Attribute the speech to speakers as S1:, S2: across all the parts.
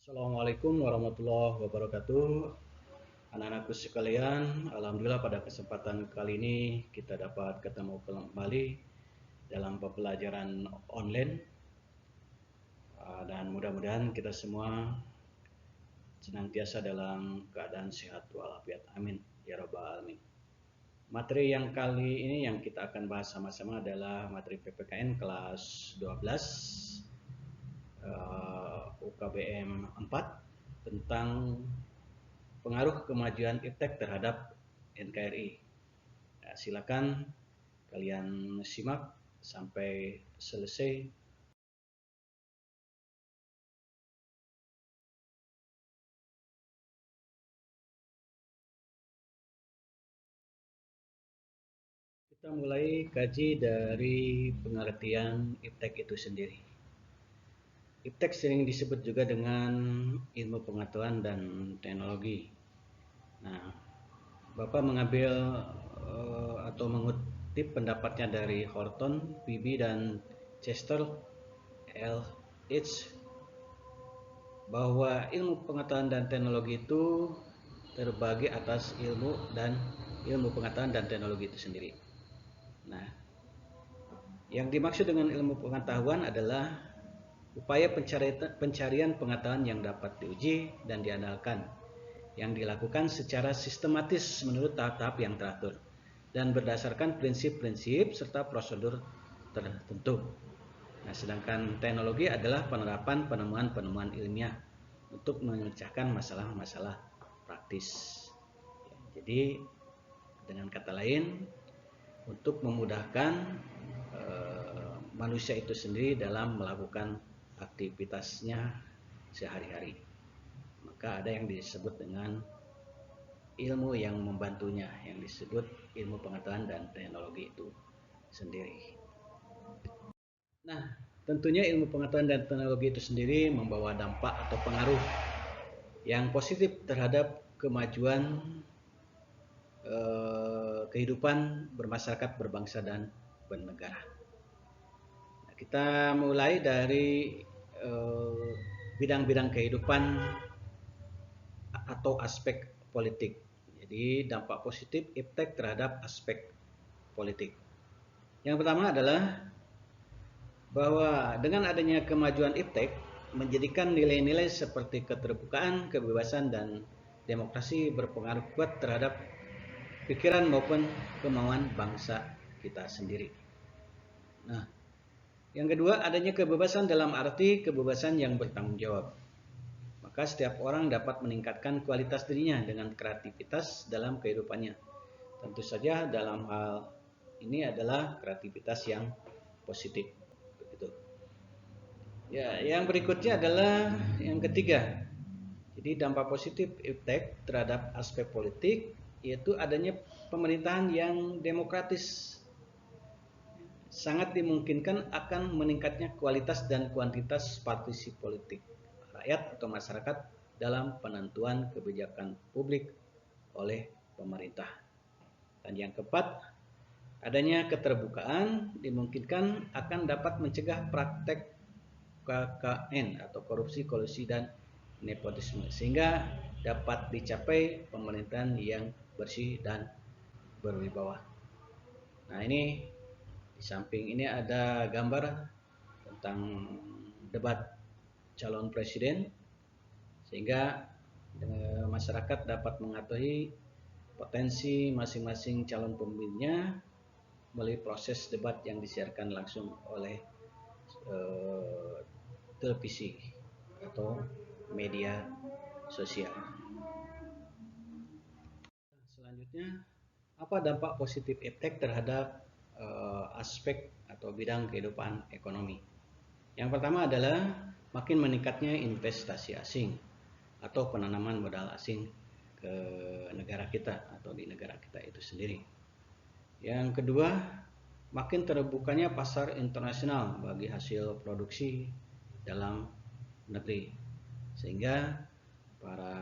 S1: Assalamualaikum warahmatullahi wabarakatuh. Anak-anakku sekalian, alhamdulillah pada kesempatan kali ini kita dapat ketemu kembali dalam pembelajaran online. Dan mudah-mudahan kita semua senantiasa dalam keadaan sehat walafiat. Amin ya rabbal alamin. Materi yang kali ini yang kita akan bahas sama-sama adalah materi PPKN kelas 12 UKBM 4 tentang pengaruh kemajuan iptek terhadap NKRI. Nah, silakan kalian simak sampai selesai. Kita mulai kaji dari pengertian iptek itu sendiri. Iptek sering disebut juga dengan ilmu pengetahuan dan teknologi. Nah, Bapak mengambil atau mengutip pendapatnya dari Horton, Bibi, dan Chester L. H. bahwa ilmu pengetahuan dan teknologi itu terbagi atas ilmu pengetahuan dan teknologi itu sendiri. Nah, yang dimaksud dengan ilmu pengetahuan adalah upaya pencarian pengetahuan yang dapat diuji dan diandalkan, yang dilakukan secara sistematis menurut tahap-tahap yang teratur dan berdasarkan prinsip-prinsip serta prosedur tertentu. Nah, sedangkan teknologi adalah penerapan penemuan-penemuan ilmiah untuk memecahkan masalah-masalah praktis. Jadi, dengan kata lain, untuk memudahkan manusia itu sendiri dalam melakukan aktivitasnya sehari-hari. Maka ada yang disebut dengan ilmu yang membantunya, yang disebut ilmu pengetahuan dan teknologi itu sendiri. Nah, tentunya ilmu pengetahuan dan teknologi itu sendiri membawa dampak atau pengaruh yang positif terhadap kemajuan kehidupan bermasyarakat, berbangsa, dan bernegara. Nah, kita mulai dari bidang-bidang kehidupan atau aspek politik. Jadi dampak positif iptek terhadap aspek politik. Yang pertama adalah bahwa dengan adanya kemajuan iptek menjadikan nilai-nilai seperti keterbukaan, kebebasan, dan demokrasi berpengaruh kuat terhadap pikiran maupun kemauan bangsa kita sendiri. Nah, yang kedua adanya kebebasan dalam arti kebebasan yang bertanggung jawab. Maka setiap orang dapat meningkatkan kualitas dirinya dengan kreativitas dalam kehidupannya. Tentu saja dalam hal ini adalah kreativitas yang positif. Begitu. Ya, yang berikutnya adalah yang ketiga. Jadi dampak positif iptek terhadap aspek politik yaitu adanya pemerintahan yang demokratis. Sangat dimungkinkan akan meningkatnya kualitas dan kuantitas partisipasi politik rakyat atau masyarakat dalam penentuan kebijakan publik oleh pemerintah. Dan yang keempat, adanya keterbukaan dimungkinkan akan dapat mencegah praktek KKN atau korupsi, kolusi, dan nepotisme sehingga dapat dicapai pemerintahan yang bersih dan berwibawa. Nah, ini di samping ini ada gambar tentang debat calon presiden sehingga masyarakat dapat mengetahui potensi masing-masing calon pemilihnya melalui proses debat yang disiarkan langsung oleh televisi atau media sosial. Selanjutnya, apa dampak positif iptek terhadap aspek atau bidang kehidupan ekonomi? Yang pertama adalah makin meningkatnya investasi asing atau penanaman modal asing ke negara kita atau di negara kita itu sendiri. Yang kedua, makin terbukanya pasar internasional bagi hasil produksi dalam negeri sehingga para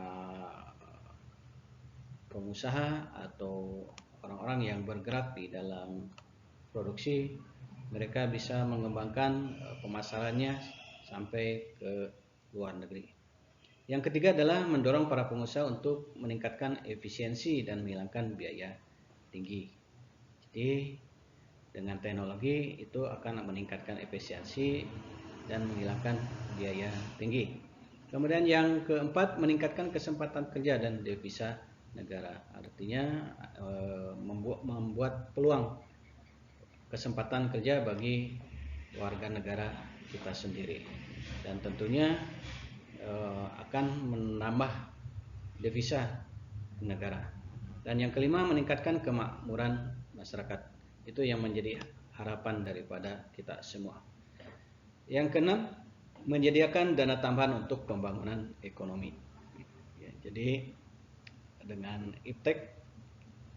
S1: pengusaha atau orang-orang yang bergerak di dalam produksi mereka bisa mengembangkan pemasarannya sampai ke luar negeri. Yang ketiga adalah mendorong para pengusaha untuk meningkatkan efisiensi dan menghilangkan biaya tinggi. Jadi dengan teknologi itu akan meningkatkan efisiensi dan menghilangkan biaya tinggi. Kemudian yang keempat, meningkatkan kesempatan kerja dan devisa negara. Artinya membuat peluang kesempatan kerja bagi warga negara kita sendiri. Dan tentunya akan menambah devisa negara. Dan yang kelima, meningkatkan kemakmuran masyarakat. Itu yang menjadi harapan daripada kita semua. Yang keenam, menyediakan dana tambahan untuk pembangunan ekonomi. Ya, jadi dengan IPTEK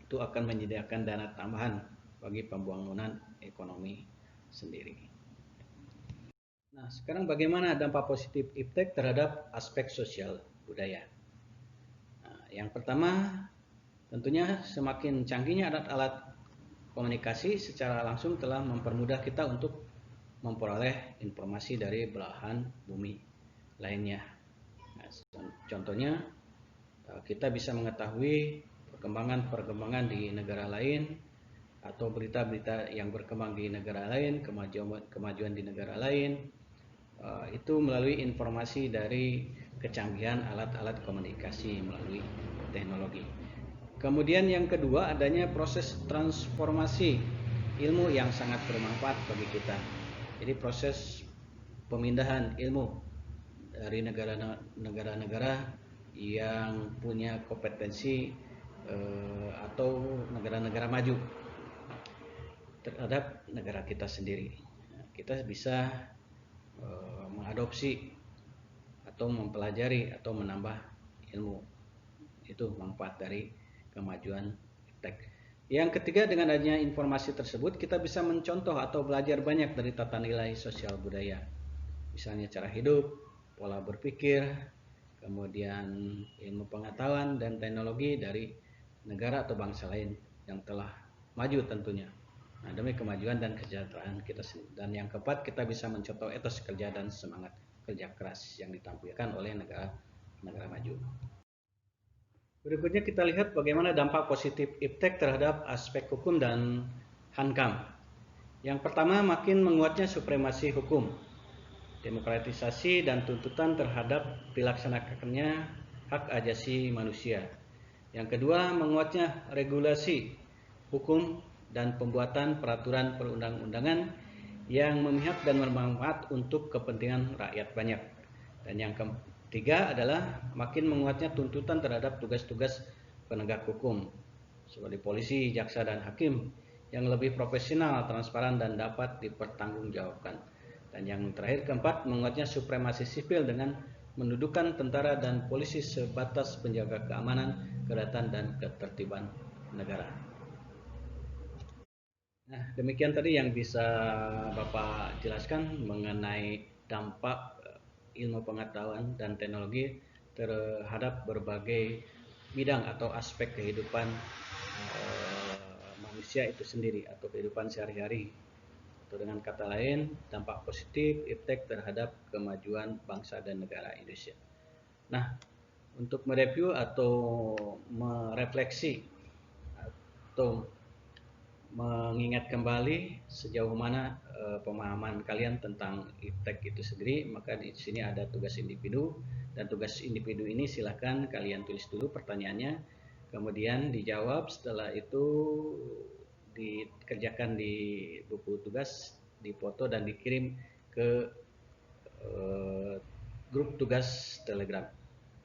S1: itu akan menyediakan dana tambahan bagi pembangunan ekonomi sendiri. Nah, sekarang bagaimana dampak positif IPTEK terhadap aspek sosial budaya? Nah, yang pertama, tentunya semakin canggihnya alat-alat komunikasi secara langsung telah mempermudah kita untuk memperoleh informasi dari belahan bumi lainnya. Nah, contohnya, kita bisa mengetahui perkembangan di negara lain atau berita-berita yang berkembang di negara lain, kemajuan di negara lain, itu melalui informasi dari kecanggihan alat-alat komunikasi melalui teknologi. Kemudian yang kedua, adanya proses transformasi ilmu yang sangat bermanfaat bagi kita. Jadi proses pemindahan ilmu dari negara-negara yang punya kompetensi atau negara-negara maju terhadap negara kita sendiri. Kita bisa mengadopsi atau mempelajari atau menambah ilmu. Itu manfaat dari kemajuan IPTEK. Yang ketiga, dengan adanya informasi tersebut kita bisa mencontoh atau belajar banyak dari tata nilai sosial budaya. Misalnya cara hidup, pola berpikir, kemudian ilmu pengetahuan dan teknologi dari negara atau bangsa lain yang telah maju tentunya. Nah, demi kemajuan dan kesejahteraan kita sendiri. Dan yang keempat, kita bisa mencontoh etos kerja dan semangat kerja keras yang ditampilkan oleh negara maju. Berikutnya kita lihat bagaimana dampak positif IPTEK terhadap aspek hukum dan HANKAM. Yang pertama, makin menguatnya supremasi hukum, demokratisasi dan tuntutan terhadap dilaksanakannya hak asasi manusia. Yang kedua, menguatnya regulasi hukum dan pembuatan peraturan perundang-undangan yang memihak dan bermanfaat untuk kepentingan rakyat banyak. Dan yang ketiga adalah makin menguatnya tuntutan terhadap tugas-tugas penegak hukum seperti polisi, jaksa, dan hakim yang lebih profesional, transparan, dan dapat dipertanggungjawabkan. Dan yang terakhir, keempat, menguatnya supremasi sipil dengan mendudukan tentara dan polisi sebatas penjaga keamanan, kedaulatan, dan ketertiban negara. Nah, demikian tadi yang bisa Bapak jelaskan mengenai dampak ilmu pengetahuan dan teknologi terhadap berbagai bidang atau aspek kehidupan manusia itu sendiri atau kehidupan sehari-hari. Atau dengan kata lain, dampak positif IPTEK terhadap kemajuan bangsa dan negara Indonesia. Nah, untuk mereview atau merefleksi atau mengingat kembali sejauh mana pemahaman kalian tentang IPTEK itu sendiri, maka di sini ada tugas individu, dan tugas individu ini silahkan kalian tulis dulu pertanyaannya, kemudian dijawab, setelah itu dikerjakan di buku tugas, dipoto dan dikirim ke grup tugas Telegram.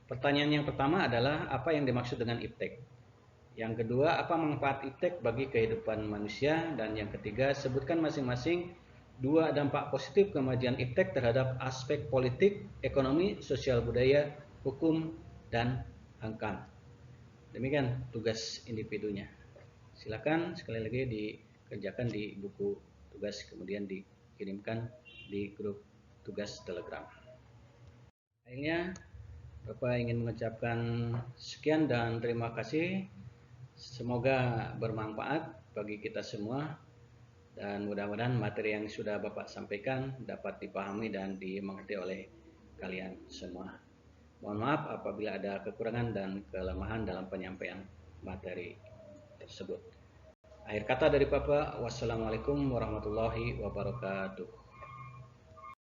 S1: Pertanyaan yang pertama adalah apa yang dimaksud dengan IPTEK? Yang kedua, apa manfaat IPTEK bagi kehidupan manusia? Dan yang ketiga, sebutkan masing-masing dua dampak positif kemajuan IPTEK terhadap aspek politik, ekonomi, sosial budaya, hukum, dan HANKAM. Demikian tugas individunya. Silakan sekali lagi dikerjakan di buku tugas, kemudian dikirimkan di grup tugas Telegram. Akhirnya, Bapak ingin mengucapkan sekian dan terima kasih. Semoga bermanfaat bagi kita semua dan mudah-mudahan materi yang sudah Bapak sampaikan dapat dipahami dan dimengerti oleh kalian semua. Mohon maaf apabila ada kekurangan dan kelemahan dalam penyampaian materi tersebut. Akhir kata dari Bapak, wassalamualaikum warahmatullahi wabarakatuh.